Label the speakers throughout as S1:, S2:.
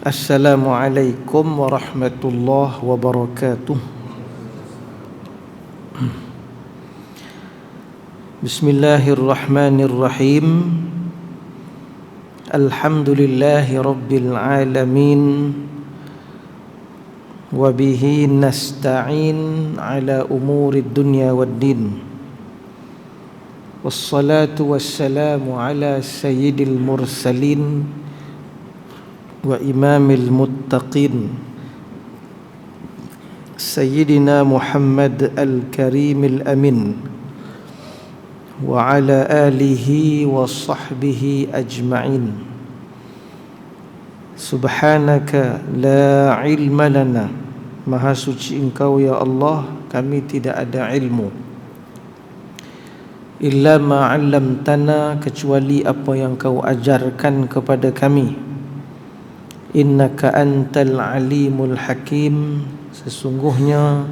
S1: Assalamualaikum warahmatullahi wabarakatuh. Bismillahirrahmanirrahim. Alhamdulillahi rabbil alamin. Wabihi nasta'in ala umurid dunya waddin. Wassalatu wassalamu ala sayyidil mursalin wa imamil muttaqin Sayyidina Muhammad al-Karimil Amin wa ala alihi wa sahbihi ajma'in. Subhanaka la ilma lana, Maha suci Engkau ya Allah, kami tidak ada ilmu, illa ma 'allamtana, kecuali apa yang Kau ajarkan kepada kami. Innaka antal alimul hakim, sesungguhnya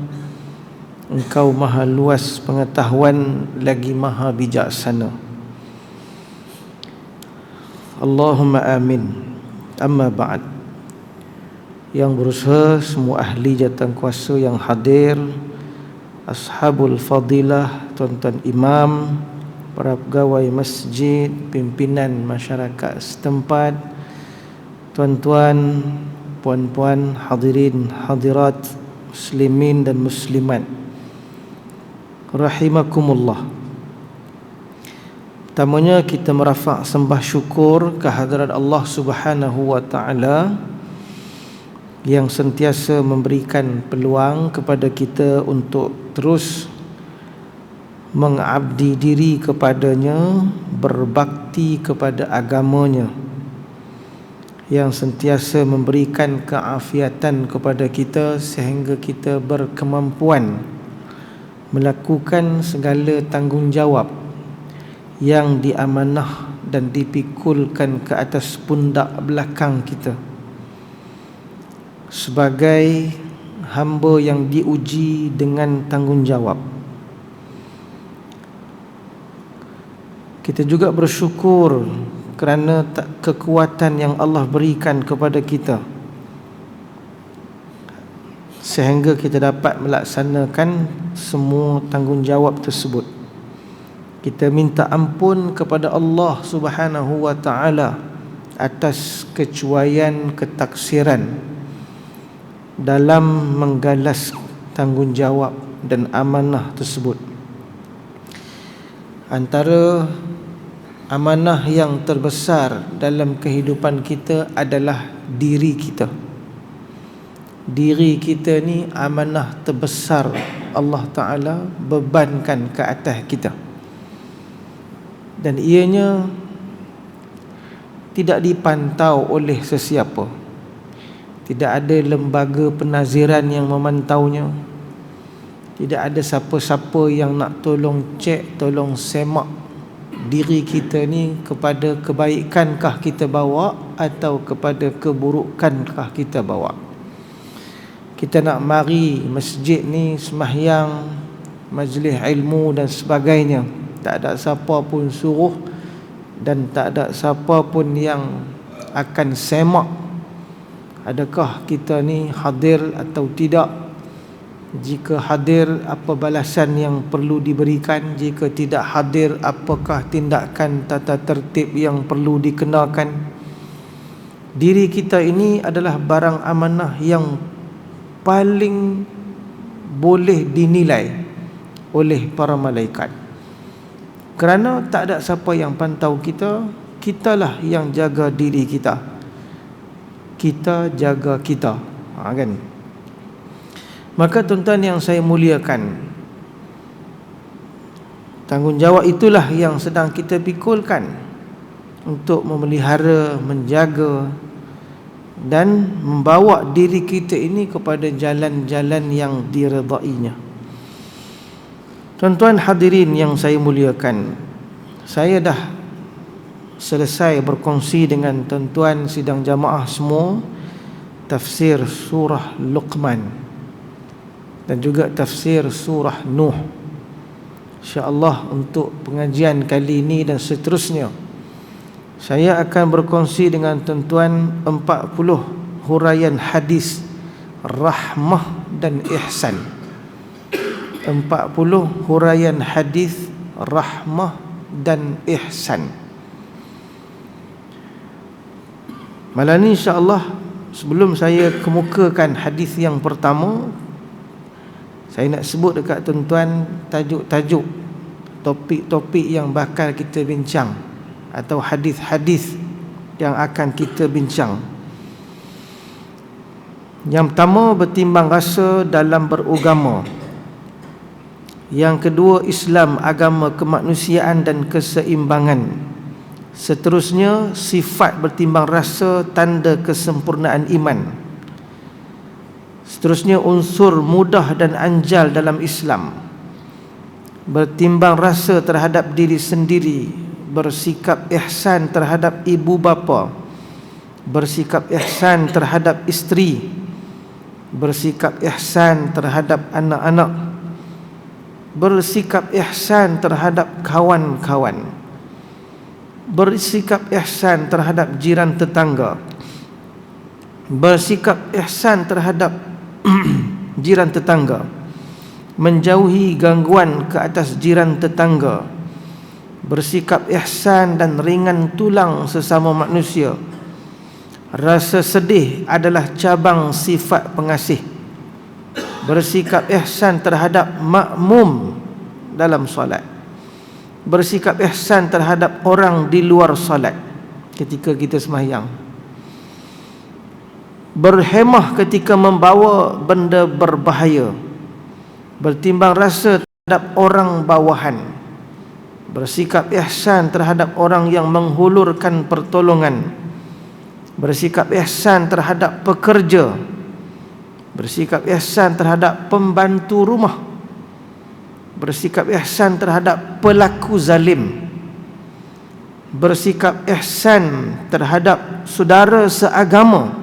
S1: Engkau maha luas pengetahuan lagi maha bijaksana. Allahumma amin. Amma ba'd. Yang berusaha, semua ahli jawatankuasa yang hadir, ashabul fadilah, tuan-tuan imam, para pegawai masjid, pimpinan masyarakat setempat, tuan-tuan, puan-puan, hadirin, hadirat, muslimin dan muslimat, rahimakumullah. Pertamanya kita merafak sembah syukur kehadirat Allah Subhanahu wa taala yang sentiasa memberikan peluang kepada kita untuk terus mengabdi diri kepadanya, berbakti kepada agamanya, yang sentiasa memberikan keafiatan kepada kita sehingga kita berkemampuan melakukan segala tanggungjawab yang diamanah dan dipikulkan ke atas pundak belakang kita sebagai hamba yang diuji dengan tanggungjawab. Kita juga bersyukur kerana kekuatan yang Allah berikan kepada kita sehingga kita dapat melaksanakan semua tanggungjawab tersebut. Kita minta ampun kepada Allah Subhanahu wa taala atas kecuaian, ketaksiran dalam menggalas tanggungjawab dan amanah tersebut. Antara amanah yang terbesar dalam kehidupan kita adalah diri kita. Diri kita ni amanah terbesar Allah Ta'ala bebankan ke atas kita, dan ianya tidak dipantau oleh sesiapa. Tidak ada lembaga penaziran yang memantaunya. Tidak ada siapa-siapa yang nak tolong cek, tolong semak diri kita ni kepada kebaikankah kita bawa atau kepada keburukankah kita bawa. Kita nak mari masjid ni sembahyang, majlis ilmu dan sebagainya, tak ada siapa pun suruh dan tak ada siapa pun yang akan semak adakah kita ni hadir atau tidak. Jika hadir, apa balasan yang perlu diberikan? Jika tidak hadir, apakah tindakan tata tertib yang perlu dikenakan? Diri kita ini adalah barang amanah yang paling boleh dinilai oleh para malaikat. Kerana tak ada siapa yang pantau kita, kitalah yang jaga diri kita. Kita jaga kita, kan? Maka tuan-tuan yang saya muliakan, tanggungjawab itulah yang sedang kita pikulkan untuk memelihara, menjaga dan membawa diri kita ini kepada jalan-jalan yang diredainya. Tuan-tuan hadirin yang saya muliakan, saya dah selesai berkongsi dengan tuan-tuan sidang jamaah semua tafsir surah Luqman dan juga tafsir surah Nuh. InsyaAllah untuk pengajian kali ini dan seterusnya, saya akan berkongsi dengan tuan-tuan 40 huraian hadis rahmah dan ihsan. 40 huraian hadis rahmah dan ihsan. Malam ni insya-Allah, sebelum saya kemukakan hadis yang pertama, saya nak sebut dekat tuan-tuan tajuk-tajuk, topik-topik yang bakal kita bincang atau hadis-hadis yang akan kita bincang. Yang pertama, bertimbang rasa dalam beragama. Yang kedua, Islam, agama kemanusiaan dan keseimbangan. Seterusnya, sifat bertimbang rasa, tanda kesempurnaan iman. Seterusnya, unsur mudah dan anjal dalam Islam. Bertimbang rasa terhadap diri sendiri, bersikap ihsan terhadap ibu bapa, bersikap ihsan terhadap isteri, bersikap ihsan terhadap anak-anak, bersikap ihsan terhadap kawan-kawan, bersikap ihsan terhadap jiran tetangga, bersikap ihsan terhadap jiran tetangga, menjauhi gangguan ke atas jiran tetangga, bersikap ihsan dan ringan tulang sesama manusia. Rasa sedih adalah cabang sifat pengasih. Bersikap ihsan terhadap makmum dalam solat, bersikap ihsan terhadap orang di luar solat ketika kita sembahyang, berhemah ketika membawa benda berbahaya, bertimbang rasa terhadap orang bawahan, bersikap ihsan terhadap orang yang menghulurkan pertolongan, bersikap ihsan terhadap pekerja, bersikap ihsan terhadap pembantu rumah, bersikap ihsan terhadap pelaku zalim, bersikap ihsan terhadap saudara seagama,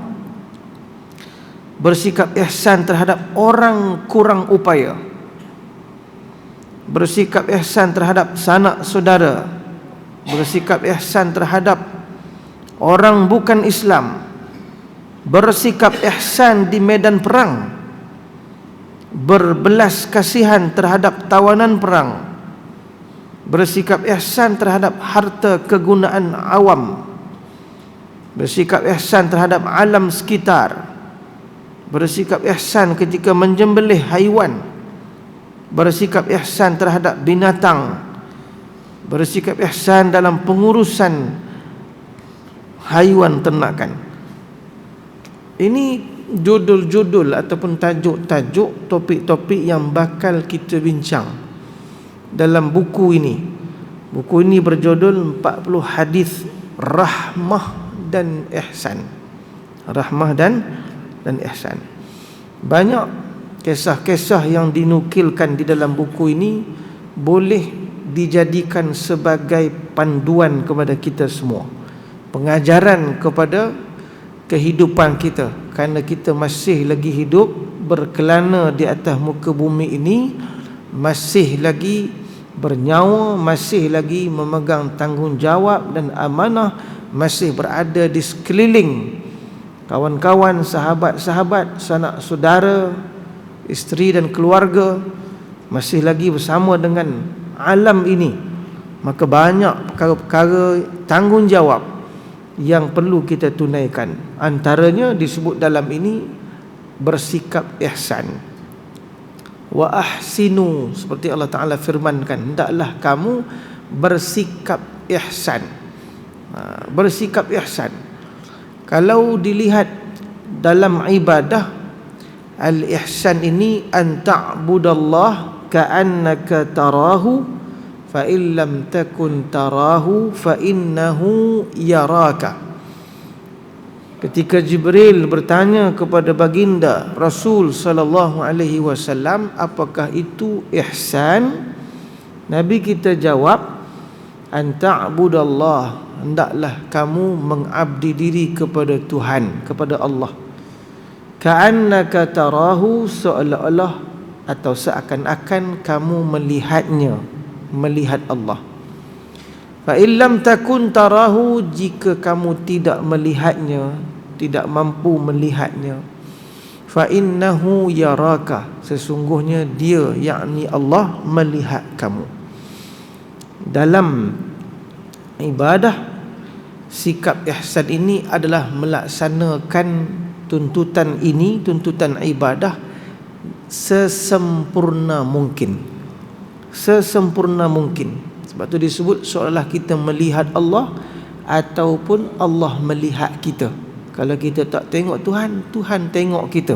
S1: bersikap ihsan terhadap orang kurang upaya, bersikap ihsan terhadap sanak saudara, bersikap ihsan terhadap orang bukan Islam, bersikap ihsan di medan perang, berbelas kasihan terhadap tawanan perang, bersikap ihsan terhadap harta kegunaan awam, bersikap ihsan terhadap alam sekitar, bersikap ihsan ketika menyembelih haiwan, bersikap ihsan terhadap binatang, bersikap ihsan dalam pengurusan haiwan ternakan. Ini judul-judul ataupun tajuk-tajuk, topik-topik yang bakal kita bincang dalam buku ini. Buku ini berjudul 40 hadis rahmah dan ihsan. Rahmah dan ihsan. Banyak kisah-kisah yang dinukilkan di dalam buku ini boleh dijadikan sebagai panduan kepada kita semua, pengajaran kepada kehidupan kita, kerana kita masih lagi hidup berkelana di atas muka bumi ini, masih lagi bernyawa, masih lagi memegang tanggungjawab dan amanah, masih berada di sekeliling kawan-kawan, sahabat-sahabat, sanak saudara, isteri dan keluarga, masih lagi bersama dengan alam ini. Maka banyak perkara-perkara tanggungjawab yang perlu kita tunaikan. Antaranya disebut dalam ini bersikap ihsan. Wa ahsinu, seperti Allah Ta'ala firmankan, hendaklah kamu bersikap ihsan. Bersikap ihsan. Kalau dilihat dalam ibadah, al-ihsan ini an ta'budallah ka'annaka tarahu fa in lam takun tarahu fa innahu yaraka. Ketika Jibril bertanya kepada baginda Rasul sallallahu alaihi wasallam, apakah itu ihsan? Nabi kita jawab, an ta'budallah, hendaklah kamu mengabdi diri kepada Tuhan, kepada Allah, ka'annaka tarahu, seolah-olah atau seakan-akan kamu melihatnya, melihat Allah. Fa illam takun tarahu, jika kamu tidak melihatnya, tidak mampu melihatnya. Fa innahu yaraka, sesungguhnya dia, yakni Allah, melihat kamu. Dalam ibadah, sikap ihsan ini adalah melaksanakan tuntutan ini, tuntutan ibadah sesempurna mungkin. Sesempurna mungkin. Sebab tu disebut seolah kita melihat Allah ataupun Allah melihat kita. Kalau kita tak tengok Tuhan, Tuhan tengok kita.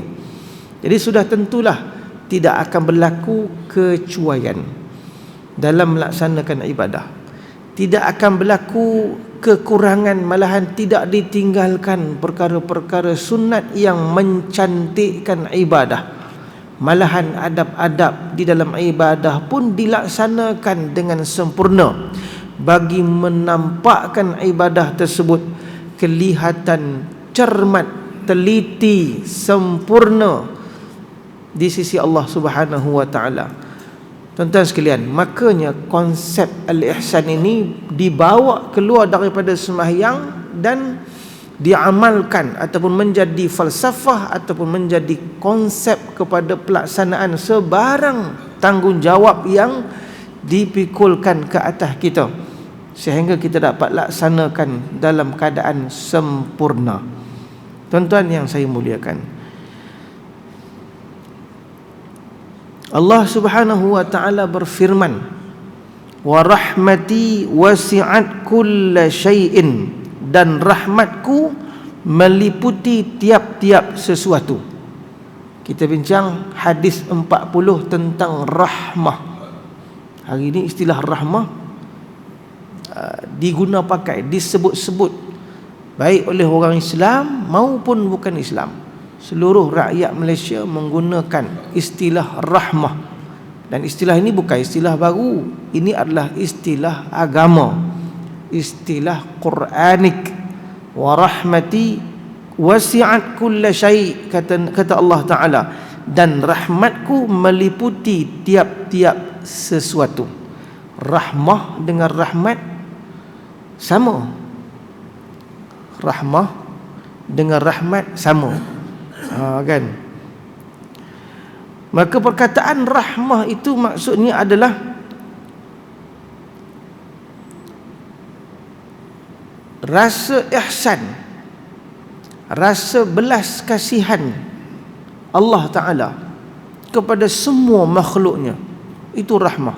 S1: Jadi sudah tentulah tidak akan berlaku kecuaian dalam melaksanakan ibadah. Tidak akan berlaku kekurangan, malahan tidak ditinggalkan perkara-perkara sunat yang mencantikkan ibadah. Malahan adab-adab di dalam ibadah pun dilaksanakan dengan sempurna bagi menampakkan ibadah tersebut kelihatan cermat, teliti, sempurna di sisi Allah Subhanahu wa taala. Tuan-tuan sekalian, makanya konsep al-ihsan ini dibawa keluar daripada sembahyang dan diamalkan ataupun menjadi falsafah ataupun menjadi konsep kepada pelaksanaan sebarang tanggungjawab yang dipikulkan ke atas kita, sehingga kita dapat laksanakan dalam keadaan sempurna. Tuan-tuan yang saya muliakan, Allah Subhanahu wa taala berfirman, wa rahmati wasi'at kulla syai'in, dan rahmatku meliputi tiap-tiap sesuatu. Kita bincang hadis 40 tentang rahmah. Hari ini istilah rahmah diguna pakai, disebut-sebut baik oleh orang Islam maupun bukan Islam. Seluruh rakyat Malaysia menggunakan istilah rahmah. Dan istilah ini bukan istilah baru. Ini adalah istilah agama, istilah Quranik. Wa rahmati wasi'at kulla syai', kata Allah Ta'ala, dan rahmatku meliputi tiap-tiap sesuatu. Rahmah dengan rahmat sama. Rahmah dengan rahmat sama. Kan? Maka perkataan rahmah itu maksudnya adalah rasa ihsan, rasa belas kasihan Allah Ta'ala kepada semua makhluknya. Itu rahmah.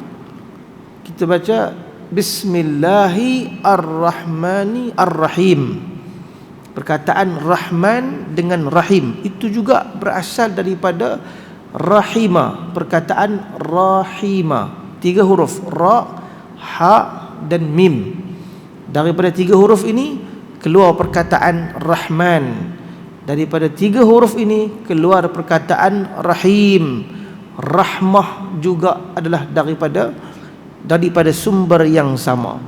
S1: Kita baca Bismillahirrahmanirrahim. Perkataan Rahman dengan Rahim itu juga berasal daripada Rahima. Perkataan Rahima, 3 huruf, Ra, Ha dan Mim. Daripada 3 huruf ini keluar perkataan Rahman. Daripada 3 huruf ini keluar perkataan Rahim. Rahmah juga adalah daripada sumber yang sama.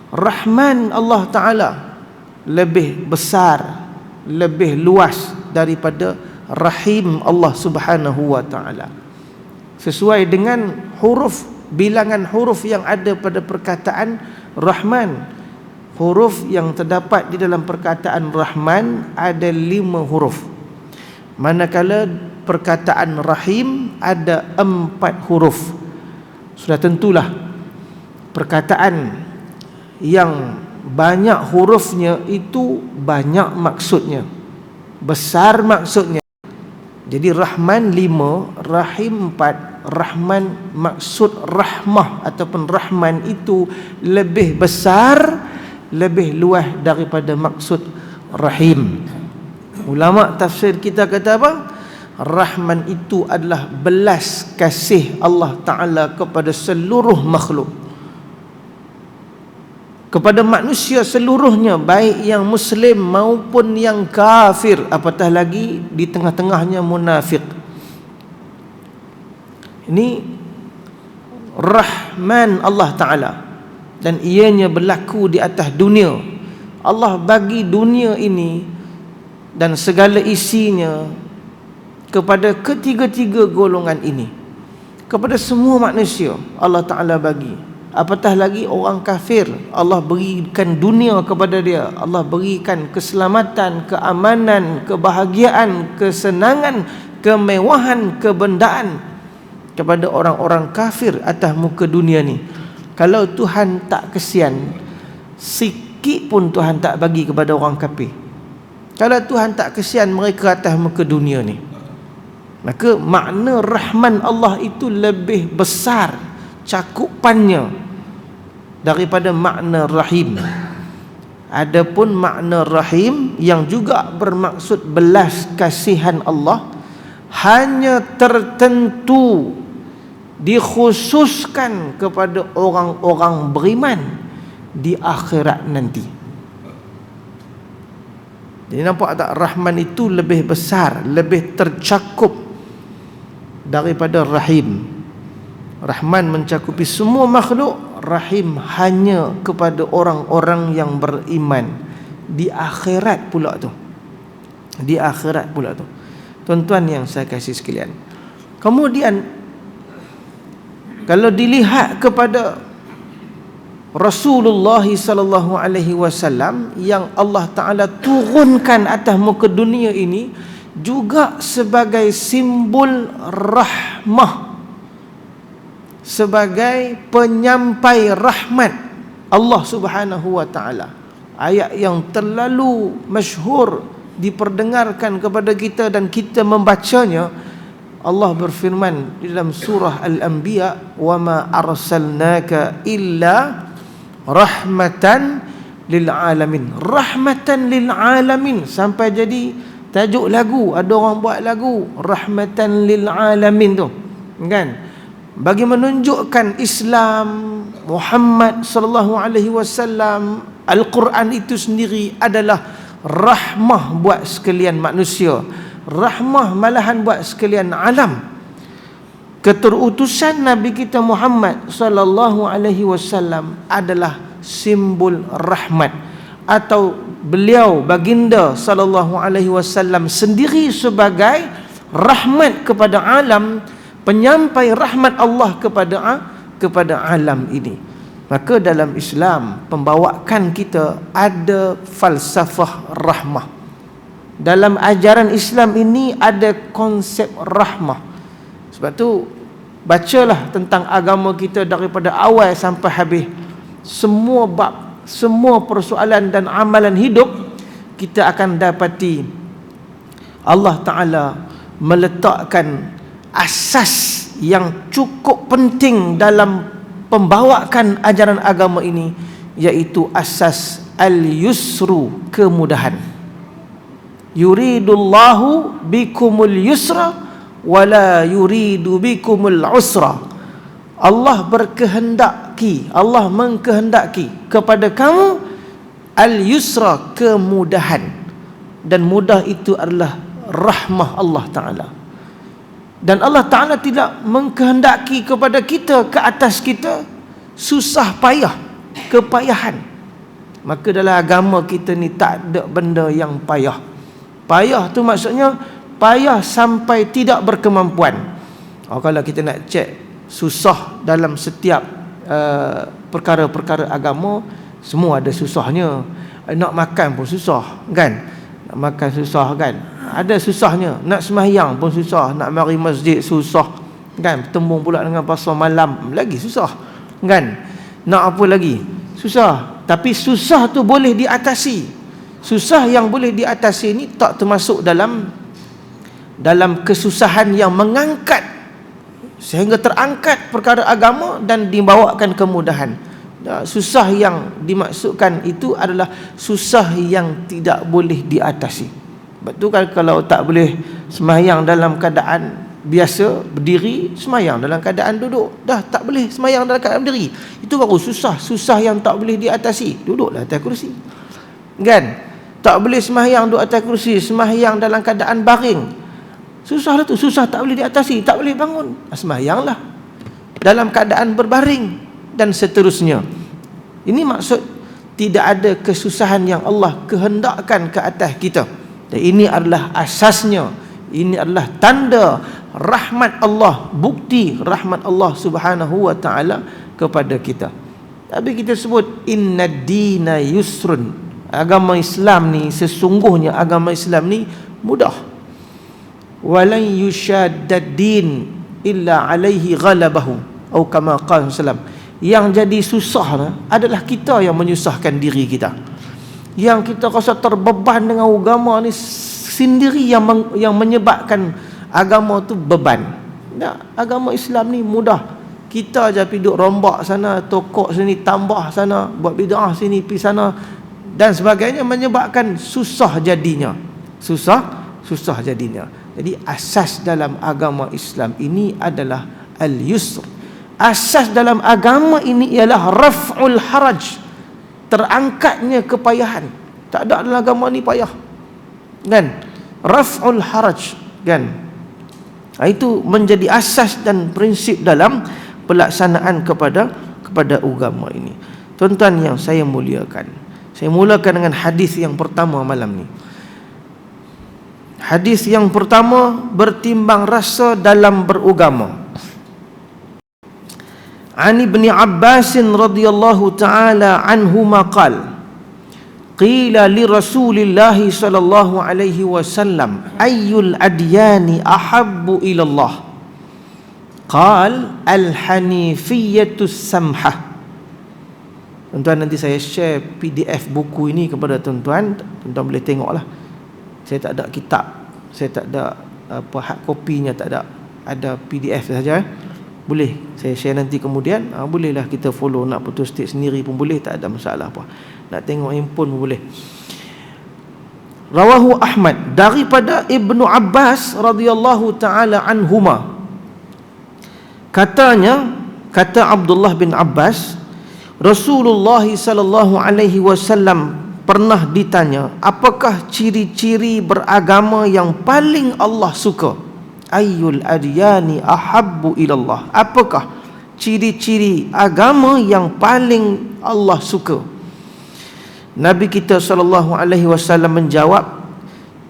S1: Rahman Allah Ta'ala lebih besar, lebih luas daripada Rahim Allah Subhanahu wa Ta'ala. Sesuai dengan huruf, bilangan huruf yang ada pada perkataan Rahman. Huruf yang terdapat di dalam perkataan Rahman ada 5 huruf, manakala perkataan Rahim ada 4 huruf. Sudah tentulah perkataan yang banyak hurufnya itu banyak maksudnya, besar maksudnya. Jadi Rahman 5, Rahim 4. Rahman, maksud rahmah ataupun Rahman itu lebih besar, lebih luas daripada maksud Rahim. Ulama tafsir kita kata apa? Rahman itu adalah belas kasih Allah Ta'ala kepada seluruh makhluk, kepada manusia seluruhnya, baik yang Muslim maupun yang kafir, apatah lagi di tengah-tengahnya munafik. Ini Rahman Allah Ta'ala, dan ianya berlaku di atas dunia. Allah bagi dunia ini dan segala isinya kepada ketiga-tiga golongan ini, kepada semua manusia Allah Ta'ala bagi. Apatah lagi orang kafir, Allah berikan dunia kepada dia, Allah berikan keselamatan, keamanan, kebahagiaan, kesenangan, kemewahan, kebendaan kepada orang-orang kafir atas muka dunia ni. Kalau Tuhan tak kesian, sikit pun Tuhan tak bagi kepada orang kafir. Kalau Tuhan tak kesian mereka atas muka dunia ni, maka makna rahman Allah itu lebih besar cakupannya daripada makna rahim. Adapun makna rahim yang juga bermaksud belas kasihan Allah hanya tertentu dikhususkan kepada orang-orang beriman di akhirat nanti. Jadi nampak tak, rahman itu lebih besar, lebih tercakup daripada rahim. Rahman mencakupi semua makhluk, rahim hanya kepada orang-orang yang beriman di akhirat pula tu. Di akhirat pula tu. Tuan-tuan yang saya kasih sekalian, kemudian kalau dilihat kepada Rasulullah sallallahu alaihi wasallam yang Allah Taala turunkan atas muka dunia ini juga sebagai simbol rahmah, sebagai penyampai rahmat Allah Subhanahu wa taala. Ayat yang terlalu masyhur diperdengarkan kepada kita dan kita membacanya. Allah berfirman di dalam surah Al-Anbiya, "Wa ma arsalnaka illa rahmatan lil alamin." Rahmatan lil alamin sampai jadi tajuk lagu. Ada orang buat lagu rahmatan lil alamin tu, kan? Bagi menunjukkan Islam, Muhammad sallallahu alaihi wasallam, Al-Quran itu sendiri adalah rahmah buat sekalian manusia, rahmah malahan buat sekalian alam. Keterutusan Nabi kita Muhammad sallallahu alaihi wasallam adalah simbol rahmat, atau beliau baginda sallallahu alaihi wasallam sendiri sebagai rahmat kepada alam, penyampai rahmat Allah kepada alam ini. Maka dalam Islam, pembawaan kita ada falsafah rahmah. Dalam ajaran Islam ini ada konsep rahmah. Sebab tu bacalah tentang agama kita daripada awal sampai habis. Semua bab, semua persoalan dan amalan hidup, kita akan dapati Allah Ta'ala meletakkan asas yang cukup penting dalam pembawaan ajaran agama ini, iaitu asas al-yusru, kemudahan. Yuridullahu bikumul yusra wala yuridu bikumul usra. Allah berkehendaki, Allah mengkehendaki kepada kamu al-yusra, kemudahan, dan mudah itu adalah rahmah Allah Ta'ala. Dan Allah Ta'ala tidak mengkehendaki kepada kita, ke atas kita, susah payah, kepayahan. Maka dalam agama kita ni tak ada benda yang payah. Payah tu maksudnya payah sampai tidak berkemampuan. Kalau kita nak cek susah dalam setiap perkara-perkara agama, semua ada susahnya. Nak makan pun susah, kan? Nak makan susah, kan? Ada susahnya. Nak sembahyang pun susah, nak mari masjid susah, kan? Bertembung pula dengan pasal malam lagi susah, kan? Nak apa lagi? Susah. Tapi susah tu boleh diatasi. Susah yang boleh diatasi ini tak termasuk dalam kesusahan yang mengangkat sehingga terangkat perkara agama dan dibawakan kemudahan. Susah yang dimaksudkan itu adalah susah yang tidak boleh diatasi. Sebab tu kan kalau tak boleh sembahyang dalam keadaan biasa berdiri, sembahyang dalam keadaan duduk. Dah tak boleh sembahyang dalam keadaan berdiri, itu baru susah. Susah yang tak boleh diatasi. Duduklah atas kursi, kan? Tak boleh sembahyang duduk atas kursi, sembahyang dalam keadaan baring, susah lah tu. Susah tak boleh diatasi, tak boleh bangun, sembahyanglah dalam keadaan berbaring, dan seterusnya. Ini maksud tidak ada kesusahan yang Allah kehendakkan ke atas kita. Dan ini adalah asasnya. Ini adalah tanda rahmat Allah, bukti rahmat Allah Subhanahu wa ta'ala kepada kita. Tapi kita sebut inna dina yusrun. Agama Islam ni, sesungguhnya agama Islam ni mudah. Walan yushaddad din illa alaihi ghalabahu, atau kama qala sallam. Yang jadi susah adalah kita yang menyusahkan diri kita. Yang kita rasa terbeban dengan agama ni sendiri yang menyebabkan agama tu beban. Agama Islam ni mudah. Kita aja duduk rombak sana, tokok sini, tambah sana, buat bid'ah sini, pi sana dan sebagainya, menyebabkan susah jadinya. Susah jadinya. Jadi asas dalam agama Islam ini adalah al-yusr. Asas dalam agama ini ialah raf'ul haraj, terangkatnya kepayahan. Tak ada dalam agama ni payah, kan? Raf'ul haraj, kan? Itu menjadi asas dan prinsip dalam pelaksanaan kepada agama ini. Tuan-tuan yang saya muliakan, saya mulakan dengan hadis yang pertama malam ni. Hadis yang pertama, bertimbang rasa dalam beragama. An Ibn Abbas radhiyallahu taala anhuma qala qila li Rasulillah sallallahu alaihi wasallam ayyul adyani ahabbu ila Allah, qala al-hanifiyyatu samhah. Tuan-tuan, nanti saya share PDF buku ini kepada tuan-tuan. Tuan-tuan boleh tengoklah. Saya tak ada kitab, saya tak ada hard kopinya, tak ada. Ada PDF saja. Boleh saya share nanti kemudian. Bolehlah kita follow, nak putus stik sendiri pun boleh, tak ada masalah apa. Nak tengok handphone pun boleh. Rawahu Ahmad, daripada Ibnu Abbas radhiyallahu taala anhuma. Kata Abdullah bin Abbas, Rasulullah sallallahu alaihi wasallam pernah ditanya, apakah ciri-ciri beragama yang paling Allah suka? Ayyul adyani ahabbu ilallah. Apakah ciri-ciri agama yang paling Allah suka? Nabi kita sallallahu alaihi wasallam menjawab,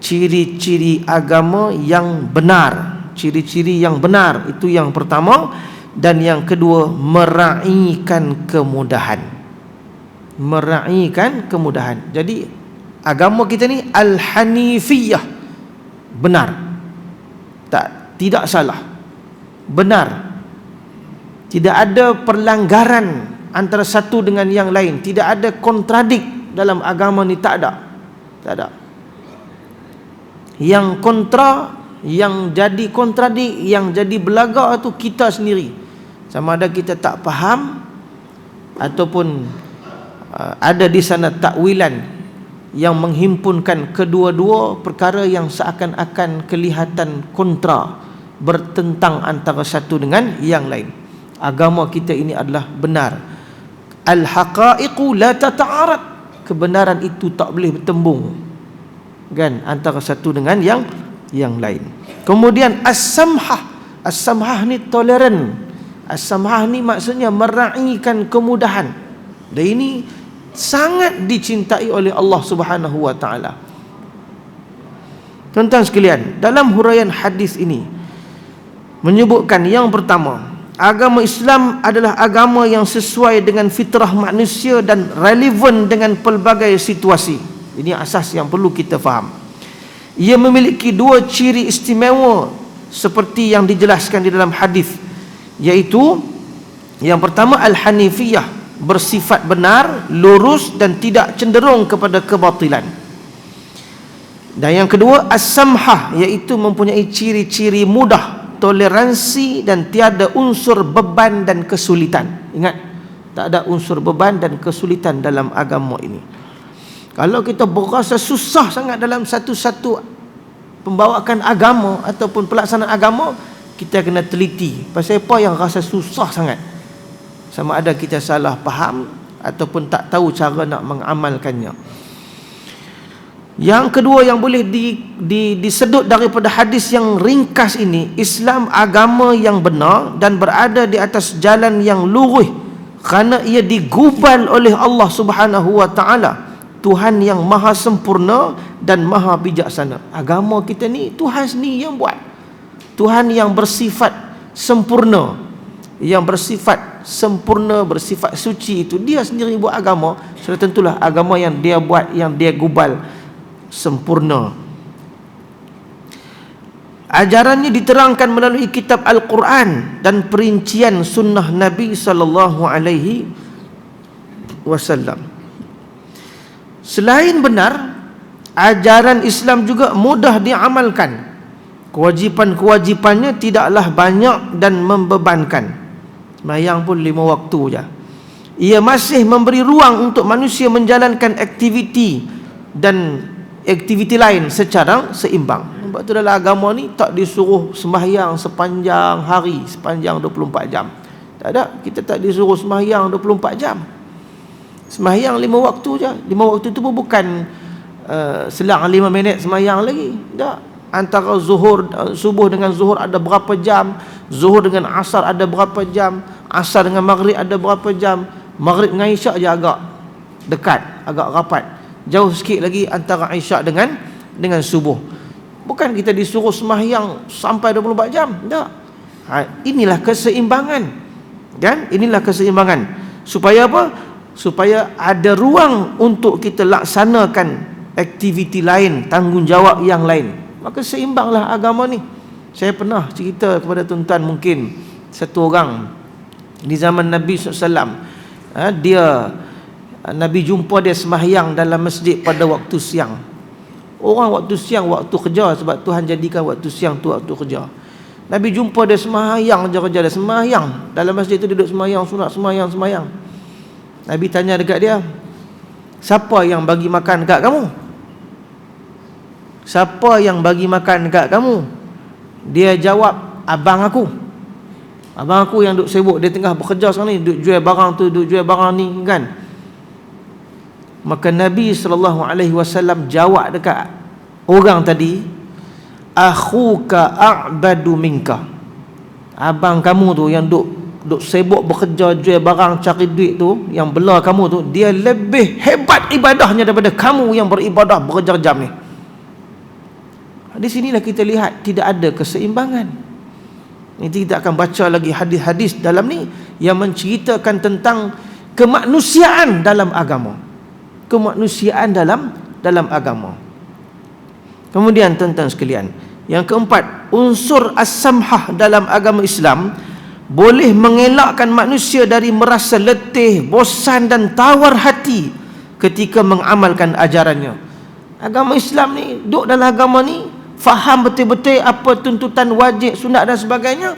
S1: ciri-ciri agama yang benar. Ciri-ciri yang benar itu yang pertama. Dan yang kedua, meraihkan kemudahan. Meraihkan kemudahan. Jadi agama kita ni al-hanifiyah, benar, tidak salah, benar. Tidak ada perlanggaran antara satu dengan yang lain. Tidak ada kontradik dalam agama ni, tak ada. Yang kontra, yang jadi kontradik, yang jadi belagak itu kita sendiri. Sama ada kita tak faham ataupun ada di sana takwilan yang menghimpunkan kedua-dua perkara yang seakan-akan kelihatan kontra, bertentang antara satu dengan yang lain. Agama kita ini adalah benar. Al-haqaiqu la tata'arad. Kebenaran itu tak boleh bertembung, kan, antara satu dengan yang lain. Kemudian as-samhah. As-samhah ni toleran. As-samhah ni maksudnya meraihkan kemudahan. Dan ini sangat dicintai oleh Allah Subhanahu wa taala. Tuan-tuan sekalian, dalam huraian hadis ini menyebutkan yang pertama, agama Islam adalah agama yang sesuai dengan fitrah manusia dan relevan dengan pelbagai situasi. Ini asas yang perlu kita faham. Ia memiliki dua ciri istimewa seperti yang dijelaskan di dalam hadis, iaitu yang pertama al-hanifiyah, bersifat benar, lurus dan tidak cenderung kepada kebatilan. Dan yang kedua as-samhah, iaitu mempunyai ciri-ciri mudah, toleransi dan tiada unsur beban dan kesulitan. Ingat, tak ada unsur beban dan kesulitan dalam agama ini. Kalau kita berasa susah sangat dalam satu-satu pembawakan agama ataupun pelaksanaan agama, kita kena teliti pasal apa yang rasa susah sangat. Sama ada kita salah faham ataupun tak tahu cara nak mengamalkannya. Yang kedua yang boleh disedut daripada hadis yang ringkas ini, Islam agama yang benar dan berada di atas jalan yang lurus kerana ia digubal oleh Allah Subhanahu wa taala, Tuhan yang maha sempurna dan maha bijaksana. Agama kita ni Tuhan sendiri yang buat. Tuhan yang bersifat sempurna, yang bersifat sempurna, bersifat suci, itu dia sendiri buat agama, sudah tentulah agama yang dia buat, yang dia gubal sempurna. Ajarannya diterangkan melalui kitab Al-Quran dan perincian sunnah Nabi sallallahu alaihi wasallam. Selain benar, ajaran Islam juga mudah diamalkan. Kewajipan-kewajipannya tidaklah banyak dan membebankan. Sembahyang pun 5 waktu je. Ia masih memberi ruang untuk manusia menjalankan aktiviti dan aktiviti lain secara seimbang. Sebab tu dalam agama ni tak disuruh sembahyang sepanjang hari, sepanjang 24 jam. Tak ada, kita tak disuruh sembahyang 24 jam. Sembahyang 5 waktu je. 5 waktu tu pun bukan selang 5 minit sembahyang lagi. Tak. Antara subuh dengan zuhur ada berapa jam, zuhur dengan asar ada berapa jam, asar dengan maghrib ada berapa jam, maghrib dengan isyak je agak dekat, agak rapat. Jauh sikit lagi antara isyak dengan subuh. Bukan kita disuruh sembahyang sampai 24 jam. Tak. Inilah keseimbangan. Kan? Inilah keseimbangan. Supaya apa? Supaya ada ruang untuk kita laksanakan aktiviti lain, tanggungjawab yang lain. Maka seimbanglah agama ni. Saya pernah cerita kepada tuan-tuan, mungkin satu orang di zaman Nabi SAW, Nabi jumpa dia sembahyang dalam masjid pada waktu siang. Orang waktu siang waktu kerja, sebab Tuhan jadikan waktu siang tu waktu kerja. Nabi jumpa dia sembahyang kerja dia sembahyang dalam masjid tu, duduk sembahyang sunat, sembahyang. Nabi tanya dekat dia, siapa yang bagi makan dekat kamu? Siapa yang bagi makan dekat kamu? Dia jawab, abang aku. Abang aku yang duk sibuk, dia tengah bekerja sekarang ni, duk jual barang tu, duk jual barang ni kan. Maka Nabi SAW jawab dekat orang tadi, akhuka a'badu minka. Abang kamu tu yang duk sibuk bekerja jual barang cari duit tu, yang bela kamu tu, dia lebih hebat ibadahnya daripada kamu yang beribadah berjam-jam ni. Di sinilah kita lihat tidak ada keseimbangan. Nanti kita akan baca lagi hadis-hadis dalam ni yang menceritakan tentang kemanusiaan dalam agama. Kemanusiaan dalam agama. Kemudian tuan-tuan sekalian, yang keempat, unsur as-samhah dalam agama Islam boleh mengelakkan manusia dari merasa letih, bosan dan tawar hati ketika mengamalkan ajarannya. Agama Islam ni, duduk dalam agama ni, faham betul-betul apa tuntutan wajib, sunat dan sebagainya,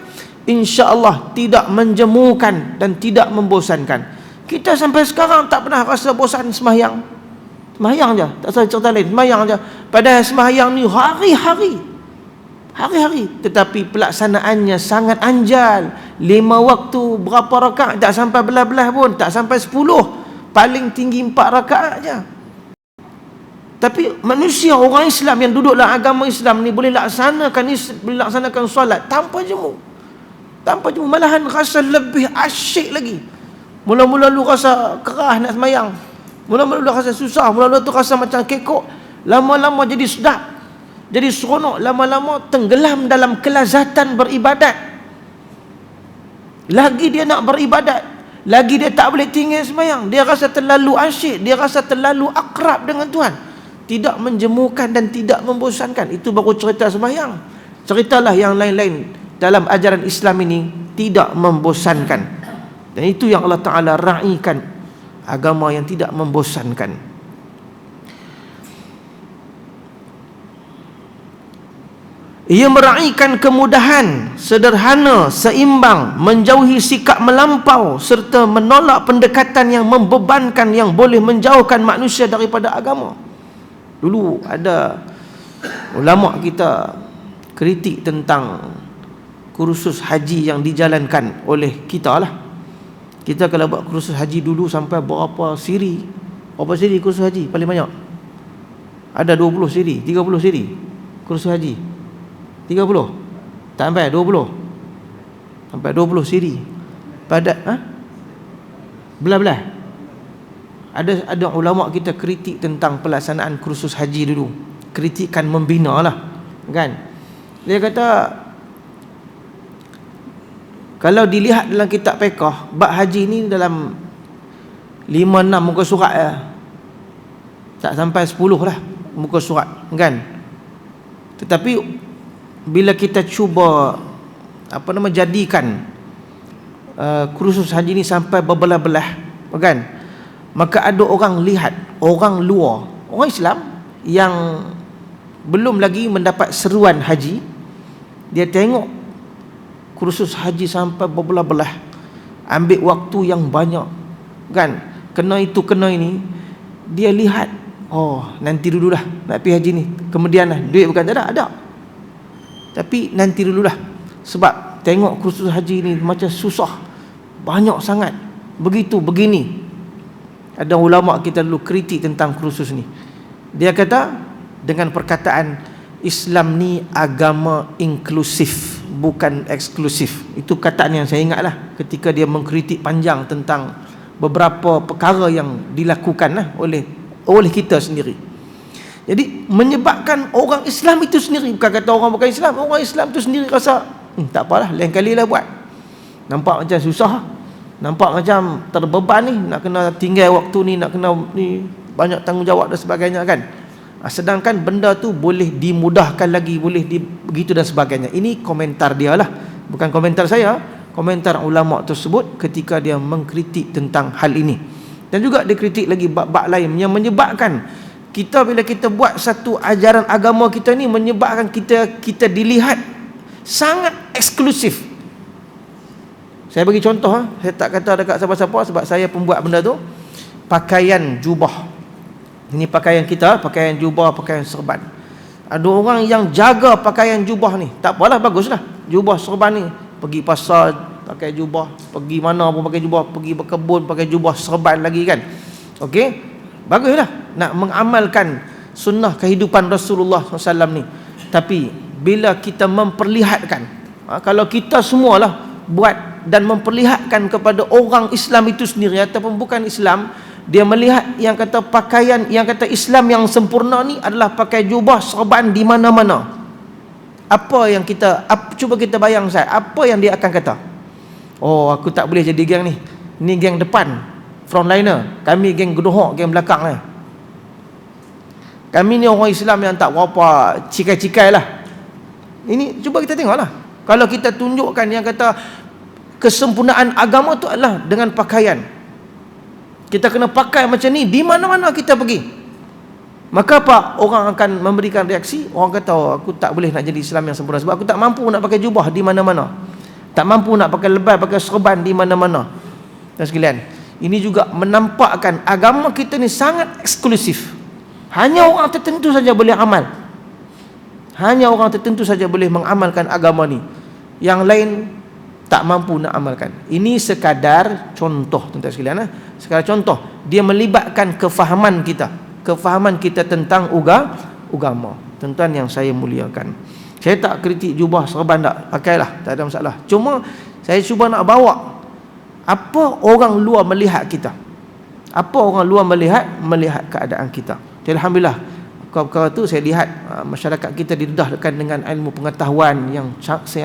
S1: insya-Allah tidak menjemukan dan tidak membosankan. Kita sampai sekarang tak pernah rasa bosan sembahyang. Sembahyang je, tak usah cerita lain, sembahyang je. Padahal sembahyang ni hari-hari, tetapi pelaksanaannya sangat anjal. 5 waktu berapa rakaat, tak sampai belas-belas pun, tak sampai 10, paling tinggi 4 rakaat je. Tapi manusia, orang Islam yang duduk dalam agama Islam ni boleh laksanakan solat tanpa jemu. Malahan rasa lebih asyik lagi. Mula-mula lu rasa kerah nak sembahyang, mula-mula lu rasa susah, mula-mula tu rasa macam kekok, lama-lama jadi sedap, jadi seronok, lama-lama tenggelam dalam kelazatan beribadat. Lagi dia nak beribadat, lagi dia tak boleh tinggal sembahyang. Dia rasa terlalu asyik, dia rasa terlalu akrab dengan Tuhan, tidak menjemukan dan tidak membosankan. Itu baru cerita sembahyang. Ceritalah yang lain-lain dalam ajaran Islam ini tidak membosankan. Dan itu yang Allah Ta'ala raikan, agama yang tidak membosankan. Ia meraihkan kemudahan, sederhana, seimbang, menjauhi sikap melampau serta menolak pendekatan yang membebankan yang boleh menjauhkan manusia daripada agama. Dulu ada ulama kita kritik tentang kursus haji yang dijalankan oleh kita lah. Kita kalau buat kursus haji dulu sampai berapa siri? Berapa siri kursus haji paling banyak? Ada 20 siri, 30 siri kursus haji. 30? Tak sampai 20. Sampai 20 siri. Pada belah-belah. Ada ulama kita kritik tentang pelaksanaan kursus haji dulu. Kritikan membina lah, kan? Dia kata Kalau dilihat dalam kitab fiqh, bab haji ni dalam 5-6 muka surat ya. Tak sampai 10 lah muka surat, kan? Tetapi bila kita cuba jadikan kursus haji ni sampai berbelah-belah, kan? Maka ada orang lihat, orang luar, orang Islam yang belum lagi mendapat seruan haji, dia tengok kursus haji sampai berbelah-belah, ambil waktu yang banyak, kan? Kena itu, kena ini. Dia lihat, oh nanti dululah nak pergi haji ni, kemudian lah, duit bukan tak ada, tapi nanti dululah, sebab tengok kursus haji ni macam susah, banyak sangat, begitu, begini. Ada ulama kita dulu kritik tentang kursus ni. Dia kata dengan perkataan, Islam ni agama inklusif, bukan eksklusif. Itu kataan yang saya ingatlah ketika dia mengkritik panjang tentang beberapa perkara yang dilakukan oleh kita sendiri. Jadi menyebabkan orang Islam itu sendiri, bukan kata orang bukan Islam, orang Islam itu sendiri rasa tak apalah, lain kali lah buat. Nampak macam susah, nampak macam terbeban ni, nak kena tinggal waktu ni, nak kena ni, banyak tanggungjawab dan sebagainya, kan? Sedangkan benda tu boleh dimudahkan lagi, boleh begitu dan sebagainya. Ini komentar dia lah, bukan komentar saya, komentar ulama tersebut ketika dia mengkritik tentang hal ini. Dan juga dia kritik lagi bab-bab lain yang menyebabkan kita, bila kita buat satu ajaran agama kita ni, menyebabkan kita dilihat sangat eksklusif. Saya bagi contoh, saya tak kata dekat siapa-siapa sebab saya pembuat benda tu. Pakaian jubah, ini pakaian kita, pakaian jubah, pakaian serban. Ada orang yang jaga pakaian jubah ni, tak apalah, baguslah jubah serban ni, pergi pasar pakai jubah, pergi mana pun pakai jubah, pergi berkebun pakai jubah serban lagi, kan? Okey, baguslah nak mengamalkan sunnah kehidupan Rasulullah SAW ni. Tapi bila kita memperlihatkan, kalau kita semualah buat dan memperlihatkan kepada orang Islam itu sendiri ataupun bukan Islam, dia melihat yang kata pakaian, yang kata Islam yang sempurna ni adalah pakai jubah serban di mana-mana. Apa yang kita, cuba kita bayang saya, apa yang dia akan kata? Oh, aku tak boleh jadi geng ni, ni geng depan, frontliner, kami geng gedohok, geng belakang lah. Kami ni orang Islam yang tak berapa cikai-cikai lah. Ini cuba kita tengok lah. Kalau kita tunjukkan yang kata kesempurnaan agama tu adalah dengan pakaian, kita kena pakai macam ni di mana-mana kita pergi, maka apa? Orang akan memberikan reaksi. Orang kata, oh, aku tak boleh nak jadi Islam yang sempurna sebab aku tak mampu nak pakai jubah di mana-mana, tak mampu nak pakai lebay, pakai serban di mana-mana. Dan sekalian, ini juga menampakkan agama kita ni sangat eksklusif. Hanya orang tertentu saja boleh amal, hanya orang tertentu saja boleh mengamalkan agama ni, yang lain tak mampu nak amalkan. Ini sekadar contoh, tuan-tuan sekalian, sekadar contoh. Dia melibatkan kefahaman kita tentang agama. Tuan-tuan yang saya muliakan, saya tak kritik jubah serban, tak pakailah, tak ada masalah. Cuma saya cuba nak bawa apa orang luar melihat kita, apa orang luar melihat keadaan kita. Jadi alhamdulillah, perkara tu saya lihat masyarakat kita didedahkan dengan ilmu pengetahuan yang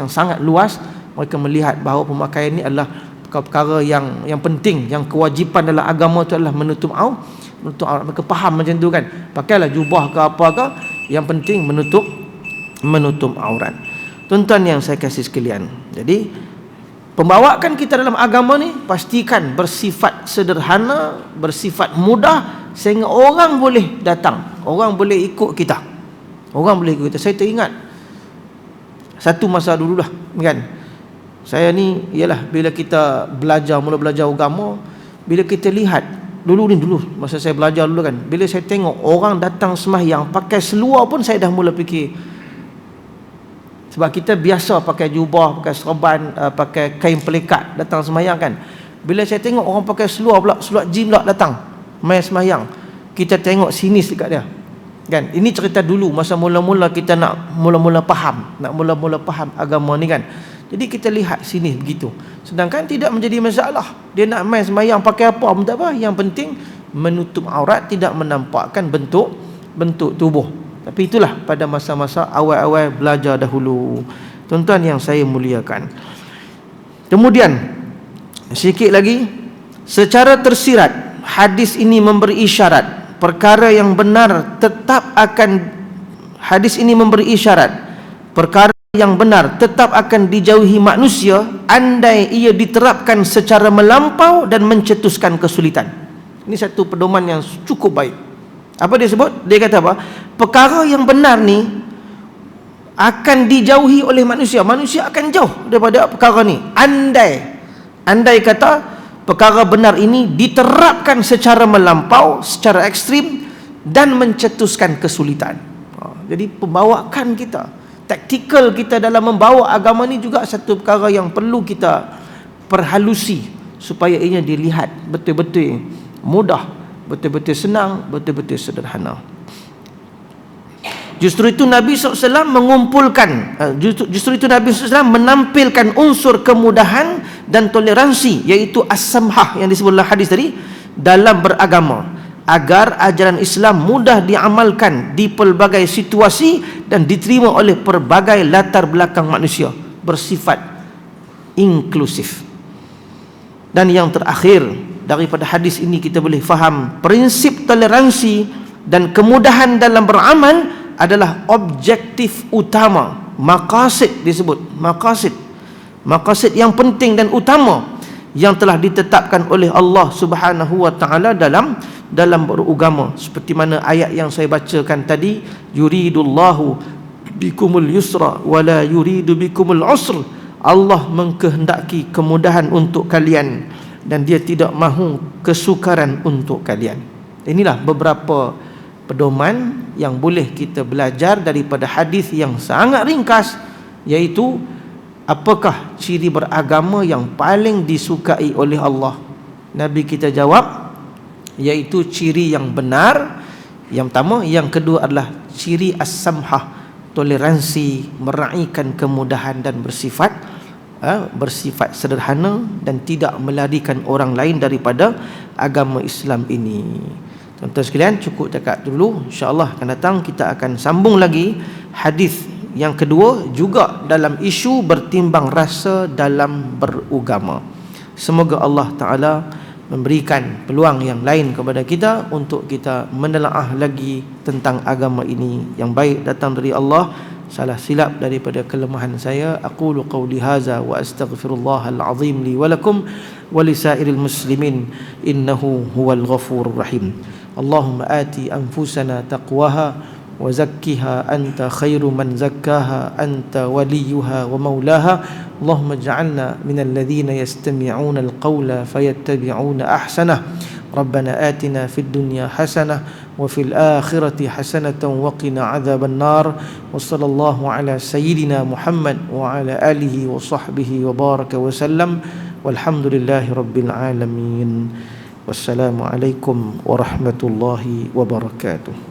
S1: sangat luas. Mereka melihat bahawa pemakaian ini adalah perkara yang penting, yang kewajipan dalam agama itu adalah menutup aurat. Mereka faham macam tu, kan? Pakailah jubah ke apa ke, yang penting menutup aurat. Tuan-tuan yang saya kasih sekalian, jadi pembawaan kita dalam agama ni pastikan bersifat sederhana, bersifat mudah, sehingga orang boleh datang, orang boleh ikut kita, Saya teringat satu masa dululah, kan? Saya ni ialah bila kita mula belajar agama, bila kita lihat dulu masa saya belajar dulu, kan, bila saya tengok orang datang sembahyang pakai seluar pun saya dah mula fikir. Sebab kita biasa pakai jubah, pakai serban, pakai kain pelikat datang sembahyang, kan. Bila saya tengok orang pakai seluar pula, seluar jin pula datang mai sembahyang, kita tengok sinis dekat dia, kan. Ini cerita dulu masa mula-mula kita nak mula-mula faham agama ni, kan. Jadi kita lihat sini begitu. Sedangkan tidak menjadi masalah. Dia nak main sembahyang pakai apa pun tak apa. Yang penting menutup aurat, tidak menampakkan bentuk tubuh. Tapi itulah pada masa-masa awal-awal belajar dahulu. Tuan-tuan yang saya muliakan, Kemudian sikit lagi, secara tersirat hadis ini memberi isyarat perkara yang benar tetap akan dijauhi manusia andai ia diterapkan secara melampau dan mencetuskan kesulitan. Ini satu pedoman yang cukup baik. Apa dia sebut? Dia kata apa? Perkara yang benar ni akan dijauhi oleh manusia. Manusia akan jauh daripada perkara ni andai kata perkara benar ini diterapkan secara melampau, secara ekstrim dan mencetuskan kesulitan. Jadi pembawaan kita, taktikal kita dalam membawa agama ni juga satu perkara yang perlu kita perhalusi supaya ianya dilihat betul-betul mudah, betul-betul senang, betul-betul sederhana. Justru itu Nabi SAW menampilkan unsur kemudahan dan toleransi, iaitu as-samhah yang disebut dalam hadis tadi, dalam beragama, agar ajaran Islam mudah diamalkan di pelbagai situasi dan diterima oleh pelbagai latar belakang manusia, bersifat inklusif. Dan yang terakhir, daripada hadis ini kita boleh faham prinsip toleransi dan kemudahan dalam beramal adalah objektif utama, maqasid disebut, maqasid yang penting dan utama yang telah ditetapkan oleh Allah Subhanahu wa taala dalam beragama, seperti mana ayat yang saya bacakan tadi, yuridullahu bikumul yusra wala yuridu bikumul usr. Allah mengkehendaki kemudahan untuk kalian dan dia tidak mahu kesukaran untuk kalian. Inilah beberapa pedoman yang boleh kita belajar daripada hadis yang sangat ringkas, iaitu apakah ciri beragama yang paling disukai oleh Allah. Nabi kita jawab, iaitu ciri yang benar yang pertama. Yang kedua adalah ciri as-samhah, toleransi, meraihkan kemudahan dan bersifat sederhana dan tidak melarikan orang lain daripada agama Islam ini. Tuan-tuan sekalian, cukup dekat dulu. InsyaAllah akan datang kita akan sambung lagi hadis yang kedua, juga dalam isu bertimbang rasa dalam beragama. Semoga Allah Ta'ala memberikan peluang yang lain kepada kita untuk kita menelaah lagi tentang agama ini. Yang baik datang dari Allah, salah silap daripada kelemahan saya. Aqulu qawli haza wa astaghfirullahal azim li walakum wa lisairil muslimin innahu huwal ghafurur rahim. Allahumma ati anfusana taqwaha wa zakkiha anta khairu man zakkaha anta waliyuha wa maulaha. Allahumma ij'alna minal ladzina yastami'una al-qawla fayattabi'una ahsanah. Rabbana atina fid dunya hasanah wa fil akhirati hasanatan wa qina adzaban nar. Wa sallallahu ala sayyidina Muhammad wa ala alihi wa sahbihi wa baraka wa sallam. Walhamdulillahi rabbil alamin. Wassalamualaikum warahmatullahi wabarakatuh.